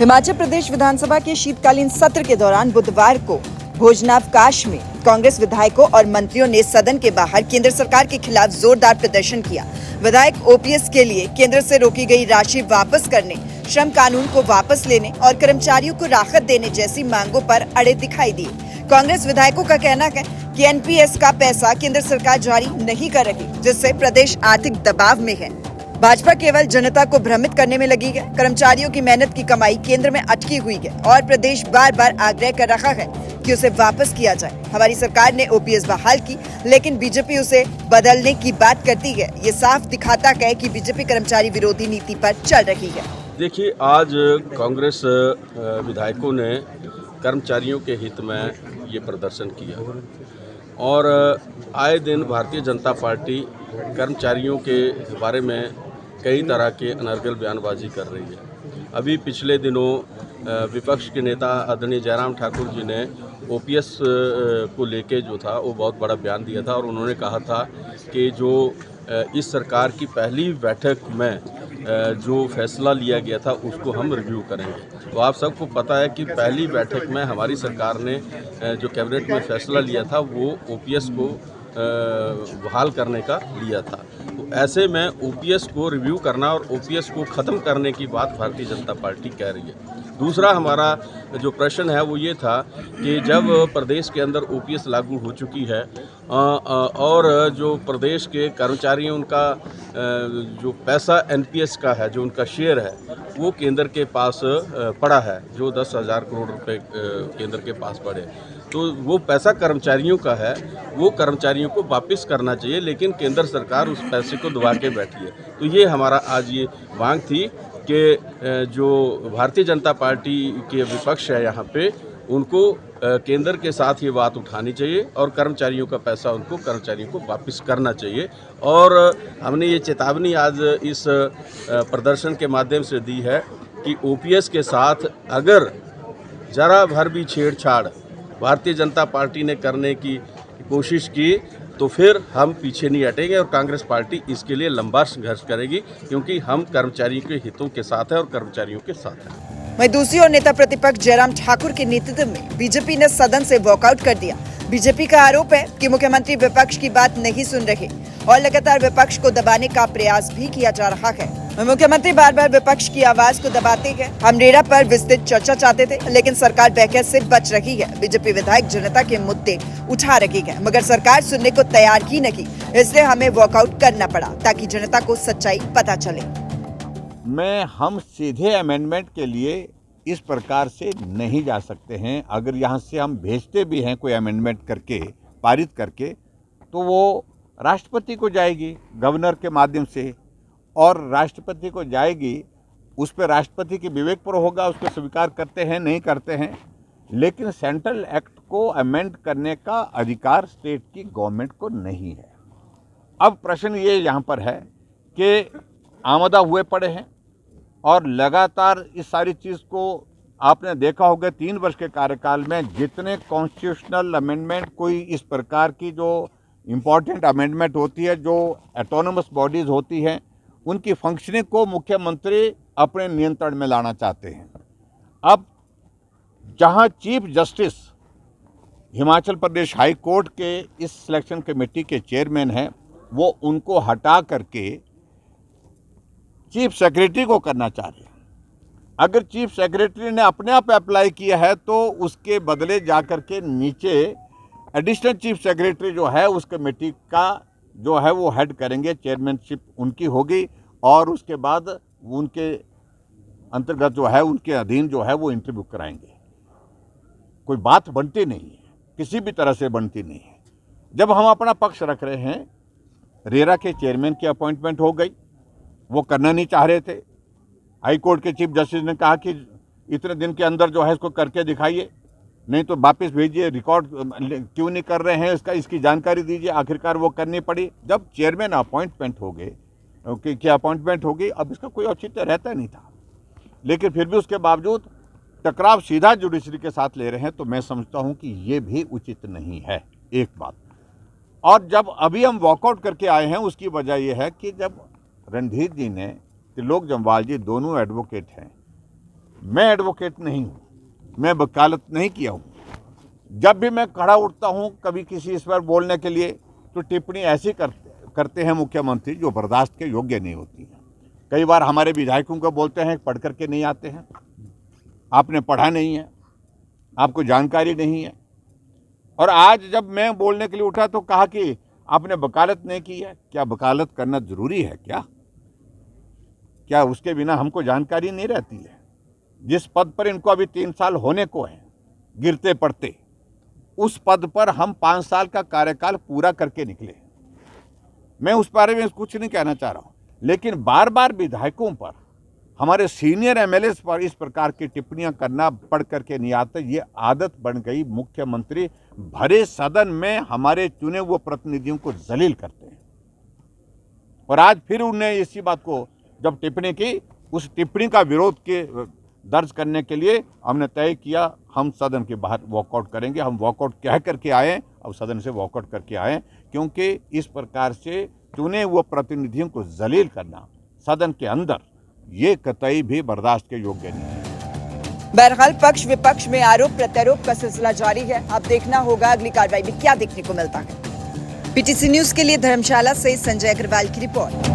हिमाचल प्रदेश विधानसभा के शीतकालीन सत्र के दौरान बुधवार को भोजनावकाश में कांग्रेस विधायकों और मंत्रियों ने सदन के बाहर केंद्र सरकार के खिलाफ जोरदार प्रदर्शन किया। विधायक ओपीएस के लिए केंद्र से रोकी गई राशि वापस करने, श्रम कानून को वापस लेने और कर्मचारियों को राहत देने जैसी मांगों पर अड़े दिखाई दिए। कांग्रेस विधायकों का कहना है कि एनपीएस का पैसा केंद्र सरकार जारी नहीं कर रही, जिससे प्रदेश आर्थिक दबाव में है। भाजपा केवल जनता को भ्रमित करने में लगी है। कर्मचारियों की मेहनत की कमाई केंद्र में अटकी हुई है और प्रदेश बार बार आग्रह कर रहा है कि उसे वापस किया जाए। हमारी सरकार ने ओपीएस बहाल की, लेकिन बीजेपी उसे बदलने की बात करती है। ये साफ दिखाता है कि बीजेपी कर्मचारी विरोधी नीति पर चल रही है। देखिए, आज कांग्रेस विधायकों ने कर्मचारियों के हित में ये प्रदर्शन किया और आए दिन भारतीय जनता पार्टी कर्मचारियों के बारे में कई तरह के अनर्गल बयानबाजी कर रही है। अभी पिछले दिनों विपक्ष के नेता आदरणीय जयराम ठाकुर जी ने ओपीएस को लेके जो था वो बहुत बड़ा बयान दिया था और उन्होंने कहा था कि जो इस सरकार की पहली बैठक में जो फैसला लिया गया था उसको हम रिव्यू करेंगे। तो आप सबको पता है कि पहली बैठक में हमारी सरकार ने जो कैबिनेट में फैसला लिया था वो ओपीएस को बहाल करने का लिया था। तो ऐसे में ओपीएस को रिव्यू करना और ओपीएस को ख़त्म करने की बात भारतीय जनता पार्टी कह रही है। दूसरा हमारा जो प्रश्न है वो ये था कि जब प्रदेश के अंदर ओपीएस लागू हो चुकी है और जो प्रदेश के कर्मचारी उनका जो पैसा एनपीएस का है, जो उनका शेयर है, वो केंद्र के पास पड़ा है, जो 10,000 करोड़ रुपए केंद्र के पास पड़े, तो वो पैसा कर्मचारियों का है, वो कर्मचारियों को वापस करना चाहिए, लेकिन केंद्र सरकार उस पैसे को दबा के बैठी है। तो ये हमारा आज ये मांग थी कि जो भारतीय जनता पार्टी के विपक्ष है यहाँ पे, उनको केंद्र के साथ ये बात उठानी चाहिए और कर्मचारियों का पैसा उनको कर्मचारियों को वापस करना चाहिए। और हमने ये चेतावनी आज इस प्रदर्शन के माध्यम से दी है कि ओपीएस के साथ अगर जरा भर भी छेड़छाड़ भारतीय जनता पार्टी ने करने की कोशिश की तो फिर हम पीछे नहीं हटेंगे और कांग्रेस पार्टी इसके लिए लंबा संघर्ष करेगी, क्योंकि हम कर्मचारियों के हितों के साथ हैं और कर्मचारियों के साथ हैं। वहीं दूसरी ओर नेता प्रतिपक्ष जयराम ठाकुर के नेतृत्व में बीजेपी ने सदन से वॉकआउट कर दिया। बीजेपी का आरोप है कि मुख्यमंत्री विपक्ष की बात नहीं सुन रहे और लगातार विपक्ष को दबाने का प्रयास भी किया जा रहा है। मुख्यमंत्री बार बार विपक्ष की आवाज को दबाते हैं। हम रेरा पर विस्तृत चर्चा चाहते थे, लेकिन सरकार बहस से बच रही है। बीजेपी विधायक जनता के मुद्दे उठा रही है, मगर सरकार सुनने को तैयार ही नहीं। इसलिए हमें वॉकआउट करना पड़ा ताकि जनता को सच्चाई पता चले। हम सीधे अमेंडमेंट के लिए इस प्रकार से नहीं जा सकते हैं। अगर यहाँ से हम भेजते भी हैं कोई अमेंडमेंट करके, पारित करके, तो वो राष्ट्रपति को जाएगी गवर्नर के माध्यम से, और राष्ट्रपति को जाएगी, उस पर राष्ट्रपति के विवेक पर होगा, उसको स्वीकार करते हैं नहीं करते हैं। लेकिन सेंट्रल एक्ट को अमेंड करने का अधिकार स्टेट की गवर्नमेंट को नहीं है। अब प्रश्न ये यहाँ पर है कि आमदा हुए पड़े हैं और लगातार इस सारी चीज़ को आपने देखा होगा 3 वर्ष के कार्यकाल में जितने कॉन्स्टिट्यूशनल अमेंडमेंट, कोई इस प्रकार की जो इम्पॉर्टेंट अमेंडमेंट होती है, जो एटोनमस बॉडीज़ होती हैं, उनकी फंक्शनिंग को मुख्यमंत्री अपने नियंत्रण में लाना चाहते हैं। अब जहां chief justice Himachal Pradesh high court के इस सिलेक्शन कमेटी के चेयरमैन हैं, वो उनको हटा करके चीफ सेक्रेटरी को करना चाह रहे हैं। अगर चीफ सेक्रेटरी ने अपने आप अप्लाई किया है तो उसके बदले जाकर के नीचे एडिशनल चीफ सेक्रेटरी जो है उस कमेटी का जो है वो हेड करेंगे, चेयरमैनशिप उनकी होगी और उसके बाद उनके अंतर्गत जो है, उनके अधीन जो है वो इंटरव्यू कराएंगे। कोई बात बनती नहीं है, किसी भी तरह से बनती नहीं है। जब हम अपना पक्ष रख रहे हैं, रेरा के चेयरमैन की अपॉइंटमेंट हो गई, वो करना नहीं चाह रहे थे। हाई कोर्ट के चीफ जस्टिस ने कहा कि इतने दिन के अंदर जो है इसको करके दिखाइए, नहीं तो वापस भेजिए, रिकॉर्ड क्यों नहीं कर रहे हैं इसकी जानकारी दीजिए। आखिरकार वो करनी पड़ी। जब चेयरमैन अपॉइंटमेंट हो गए, क्या अपॉइंटमेंट होगी, अब इसका कोई औचित्य रहता नहीं था, लेकिन फिर भी उसके बावजूद टकराव सीधा जुडिशरी के साथ ले रहे हैं, तो मैं समझता हूं कि ये भी उचित नहीं है। एक बात। और जब अभी हम वॉकआउट करके आए हैं, उसकी वजह यह है कि जब रणधीर जी ने, त्रिलोक जम्वाल जी दोनों एडवोकेट हैं, मैं एडवोकेट नहीं हूँ, मैं वकालत नहीं किया हूँ। जब भी मैं खड़ा उठता हूँ कभी किसी इस पर बोलने के लिए, तो टिप्पणी ऐसी करते हैं मुख्यमंत्री जो बर्दाश्त के योग्य नहीं होती है। कई बार हमारे विधायकों को बोलते हैं पढ़ करके नहीं आते हैं, आपने पढ़ा नहीं है, आपको जानकारी नहीं है। और आज जब मैं बोलने के लिए उठा तो कहा कि आपने वकालत नहीं की है। क्या वकालत करना जरूरी है? क्या उसके बिना हमको जानकारी नहीं रहती है? जिस पद पर इनको अभी 3 साल होने को है गिरते पड़ते, उस पद पर हम 5 साल का कार्यकाल पूरा करके निकले। मैं उस बारे में कुछ नहीं कहना चाह रहा हूं, लेकिन बार बार विधायकों पर, हमारे सीनियर एमएलए पर इस प्रकार की टिप्पणियां करना पढ़ करके नहीं आते। ये आदत बन गई। मुख्यमंत्री भरे सदन में हमारे चुने हुए प्रतिनिधियों को जलील करते हैं। और आज फिर उन्होंने इसी बात को जब टिप्पणी की, उस टिप्पणी का विरोध के दर्ज करने के लिए हमने तय किया हम सदन के बाहर वॉकआउट करेंगे। हम वॉकआउट कह करके आए, अब सदन से वॉकआउट करके आए, क्योंकि इस प्रकार से चुने हुए प्रतिनिधियों को जलील करना सदन के अंदर, ये कतई भी बर्दाश्त के योग्य नहीं है। बहरहाल पक्ष विपक्ष में आरोप प्रत्यारोप का सिलसिला जारी है। अब देखना होगा अगली कार्रवाई में क्या देखने को मिलता है। पीटीसी न्यूज के लिए धर्मशाला से संजय अग्रवाल की रिपोर्ट।